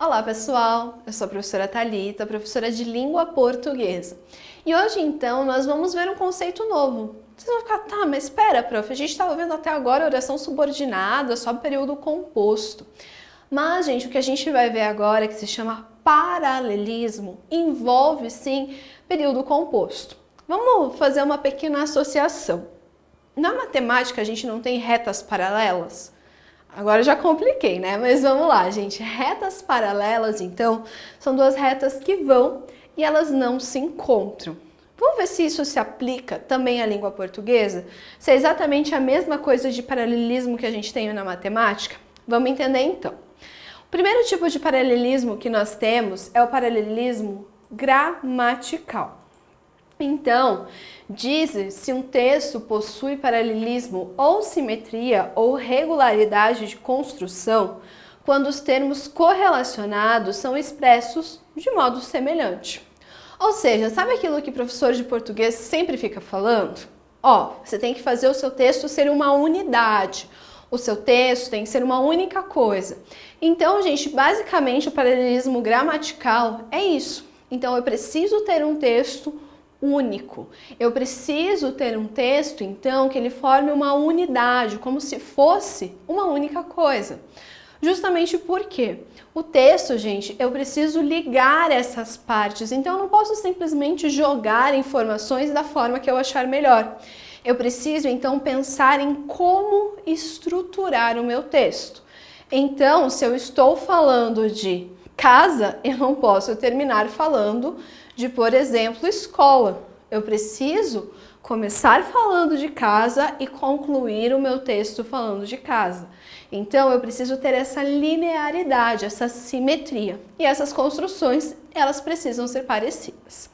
Olá pessoal, eu sou a professora Thalita, professora de língua portuguesa. E hoje então nós vamos ver um conceito novo. Vocês vão ficar, tá, mas espera, prof, a gente estava vendo até agora oração subordinada, só período composto. Mas, gente, o que a gente vai ver agora, que se chama paralelismo, envolve sim período composto. Vamos fazer uma pequena associação. Na matemática a gente não tem retas paralelas? Agora já compliquei, né? Mas vamos lá, gente. Retas paralelas, então, são duas retas que vão e elas não se encontram. Vamos ver se isso se aplica também à língua portuguesa? Se é exatamente a mesma coisa de paralelismo que a gente tem na matemática? Vamos entender então. O primeiro tipo de paralelismo que nós temos é o paralelismo gramatical. Então, diz se um texto possui paralelismo ou simetria ou regularidade de construção quando os termos correlacionados são expressos de modo semelhante. Ou seja, sabe aquilo que o professor de português sempre fica falando? Você tem que fazer o seu texto ser uma unidade. O seu texto tem que ser uma única coisa. Então, gente, basicamente o paralelismo gramatical é isso. Então, eu preciso ter um texto único. Eu preciso ter um texto, então, que ele forme uma unidade, como se fosse uma única coisa. Justamente porque o texto, gente, eu preciso ligar essas partes, então eu não posso simplesmente jogar informações da forma que eu achar melhor. Eu preciso, então, pensar em como estruturar o meu texto. Então, se eu estou falando de casa, eu não posso terminar falando de, por exemplo, escola. Eu preciso começar falando de casa e concluir o meu texto falando de casa. Então, eu preciso ter essa linearidade, essa simetria. E essas construções, elas precisam ser parecidas.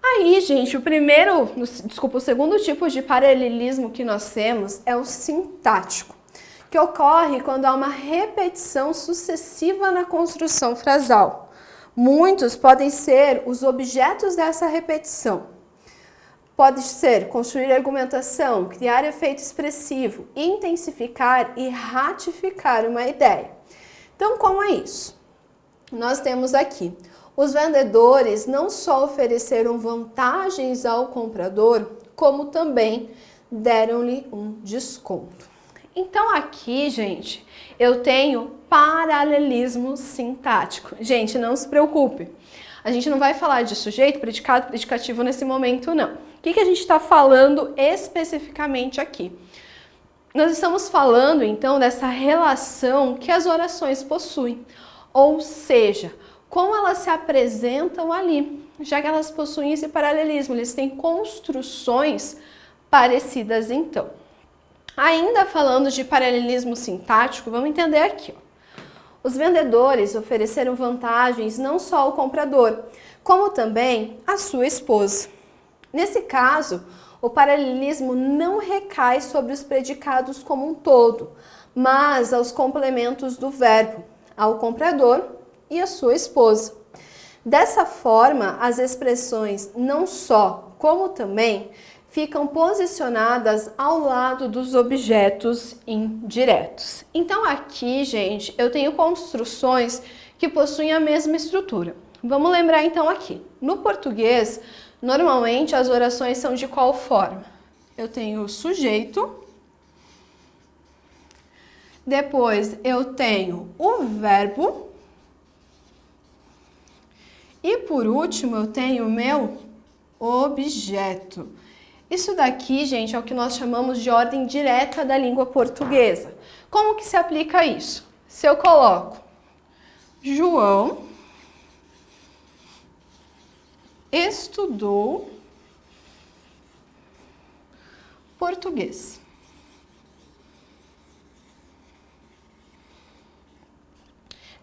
Aí, gente, o segundo tipo de paralelismo que nós temos é o sintático, que ocorre quando há uma repetição sucessiva na construção frasal. Muitos podem ser os objetos dessa repetição. Pode ser construir argumentação, criar efeito expressivo, intensificar e ratificar uma ideia. Então, como é isso? Nós temos aqui, os vendedores não só ofereceram vantagens ao comprador, como também deram-lhe um desconto. Então aqui, gente, eu tenho paralelismo sintático. Gente, não se preocupe. A gente não vai falar de sujeito, predicado, predicativo nesse momento, não. O que a gente está falando especificamente aqui? Nós estamos falando, então, dessa relação que as orações possuem. Ou seja, como elas se apresentam ali, já que elas possuem esse paralelismo, eles têm construções parecidas, então. Ainda falando de paralelismo sintático, vamos entender aqui. Os vendedores ofereceram vantagens não só ao comprador, como também à sua esposa. Nesse caso, o paralelismo não recai sobre os predicados como um todo, mas aos complementos do verbo, ao comprador e à sua esposa. Dessa forma, as expressões não só, como também, ficam posicionadas ao lado dos objetos indiretos. Então aqui, gente, eu tenho construções que possuem a mesma estrutura. Vamos lembrar então aqui. No português, normalmente as orações são de qual forma? Eu tenho o sujeito, depois eu tenho o verbo e por último eu tenho o meu objeto. Isso daqui, gente, é o que nós chamamos de ordem direta da língua portuguesa. Como que se aplica isso? Se eu coloco João estudou português.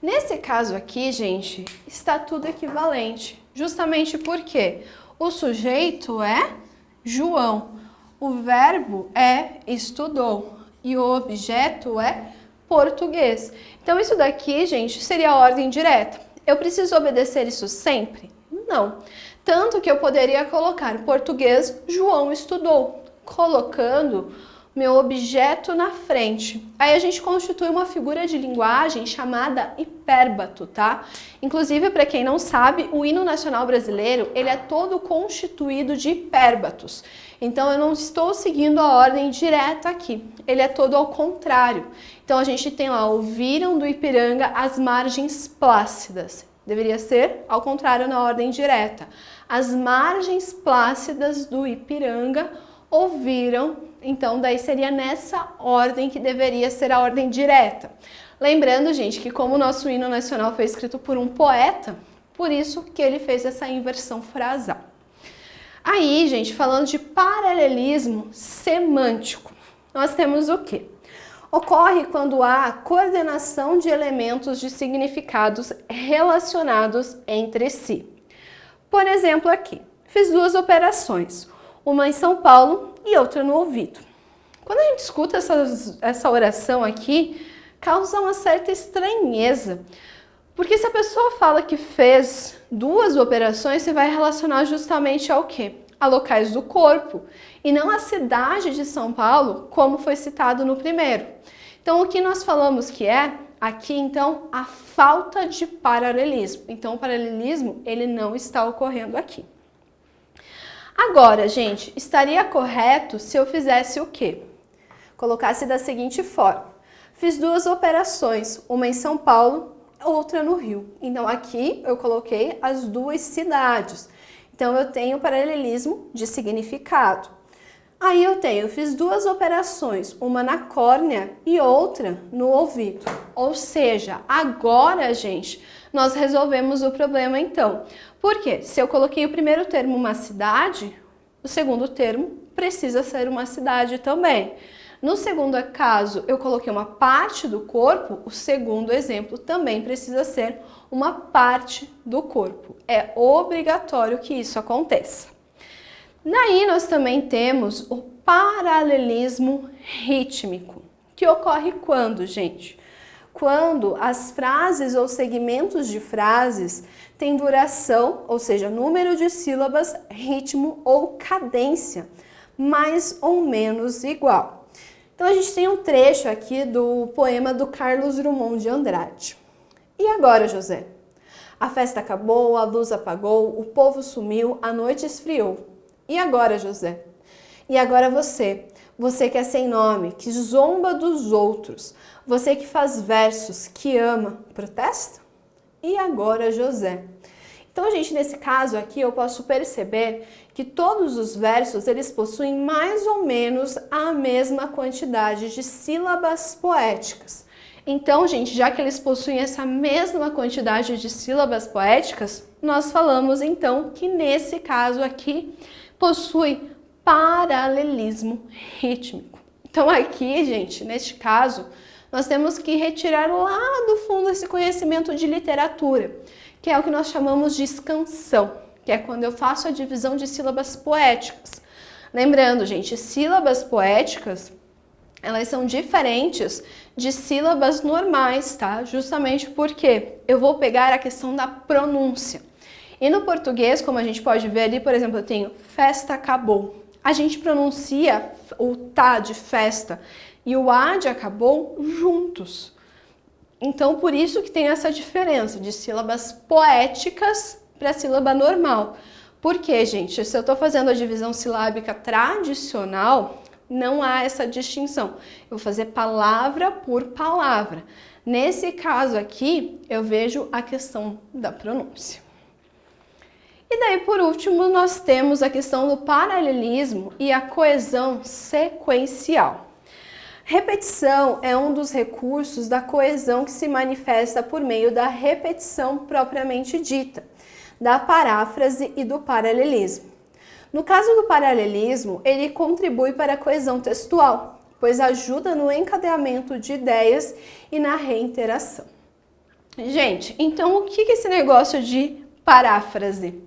Nesse caso aqui, gente, está tudo equivalente. Justamente porque o sujeito é João, o verbo é estudou e o objeto é português. Então isso daqui, gente, seria a ordem direta. Eu preciso obedecer isso sempre? Não. Tanto que eu poderia colocar português, João estudou, colocando meu objeto na frente. Aí a gente constitui uma figura de linguagem chamada hipérbato, tá? Inclusive, para quem não sabe, o hino nacional brasileiro, ele é todo constituído de hipérbatos. Então, eu não estou seguindo a ordem direta aqui. Ele é todo ao contrário. Então, a gente tem lá, ouviram do Ipiranga as margens plácidas. Deveria ser ao contrário na ordem direta. As margens plácidas do Ipiranga ouviram, então daí seria nessa ordem que deveria ser a ordem direta. Lembrando, gente, que como o nosso hino nacional foi escrito por um poeta, por isso que ele fez essa inversão frasal. Aí, gente, falando de paralelismo semântico, nós temos o quê? Ocorre quando há coordenação de elementos de significados relacionados entre si. Por exemplo, aqui, fiz duas operações, uma em São Paulo e outra no ouvido. Quando a gente escuta essa oração aqui, causa uma certa estranheza, porque se a pessoa fala que fez duas operações, você vai relacionar justamente ao quê? A locais do corpo, e não a cidade de São Paulo, como foi citado no primeiro. Então, o que nós falamos que é, aqui, então, a falta de paralelismo. Então, o paralelismo, ele não está ocorrendo aqui. Agora, gente, estaria correto se eu fizesse o quê? Colocasse da seguinte forma. Fiz duas operações, uma em São Paulo, outra no Rio. Então, aqui eu coloquei as duas cidades. Então, eu tenho paralelismo de significado. Aí eu fiz duas operações, uma na córnea e outra no ouvido. Ou seja, agora, gente, nós resolvemos o problema então. Por quê? Se eu coloquei o primeiro termo uma cidade, o segundo termo precisa ser uma cidade também. No segundo caso, eu coloquei uma parte do corpo, o segundo exemplo também precisa ser uma parte do corpo. É obrigatório que isso aconteça. Daí nós também temos o paralelismo rítmico, que ocorre quando, gente? Quando as frases ou segmentos de frases têm duração, ou seja, número de sílabas, ritmo ou cadência, mais ou menos igual. Então a gente tem um trecho aqui do poema do Carlos Drummond de Andrade. E agora, José? A festa acabou, a luz apagou, o povo sumiu, a noite esfriou. E agora, José? E agora você que é sem nome, que zomba dos outros, você que faz versos, que ama, protesta? E agora, José? Então, gente, nesse caso aqui eu posso perceber que todos os versos eles possuem mais ou menos a mesma quantidade de sílabas poéticas. Então, gente, já que eles possuem essa mesma quantidade de sílabas poéticas, nós falamos então que nesse caso aqui possui paralelismo rítmico. Então aqui, gente, neste caso, nós temos que retirar lá do fundo esse conhecimento de literatura, que é o que nós chamamos de escansão, que é quando eu faço a divisão de sílabas poéticas. Lembrando, gente, sílabas poéticas, elas são diferentes de sílabas normais, tá? Justamente porque eu vou pegar a questão da pronúncia. E no português, como a gente pode ver ali, por exemplo, eu tenho festa acabou. A gente pronuncia o tá de festa e o a de acabou juntos. Então, por isso que tem essa diferença de sílabas poéticas para a sílaba normal. Por quê, gente? Se eu estou fazendo a divisão silábica tradicional, não há essa distinção. Eu vou fazer palavra por palavra. Nesse caso aqui, eu vejo a questão da pronúncia. E daí, por último, nós temos a questão do paralelismo e a coesão sequencial. Repetição é um dos recursos da coesão que se manifesta por meio da repetição propriamente dita, da paráfrase e do paralelismo. No caso do paralelismo, ele contribui para a coesão textual, pois ajuda no encadeamento de ideias e na reiteração. Gente, então o que é esse negócio de paráfrase?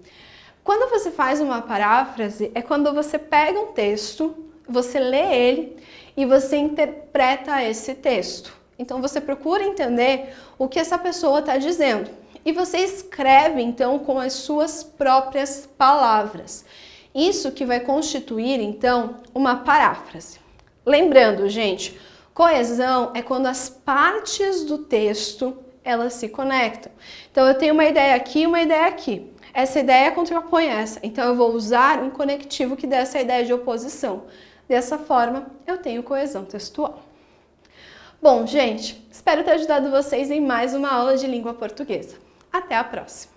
Quando você faz uma paráfrase, é quando você pega um texto, você lê ele e você interpreta esse texto. Então você procura entender o que essa pessoa está dizendo e você escreve então com as suas próprias palavras. Isso que vai constituir então uma paráfrase. Lembrando, gente, coesão é quando as partes do texto elas se conectam. Então, eu tenho uma ideia aqui e uma ideia aqui. Essa ideia contrapõe essa. Então, eu vou usar um conectivo que dê essa ideia de oposição. Dessa forma, eu tenho coesão textual. Bom, gente, espero ter ajudado vocês em mais uma aula de língua portuguesa. Até a próxima!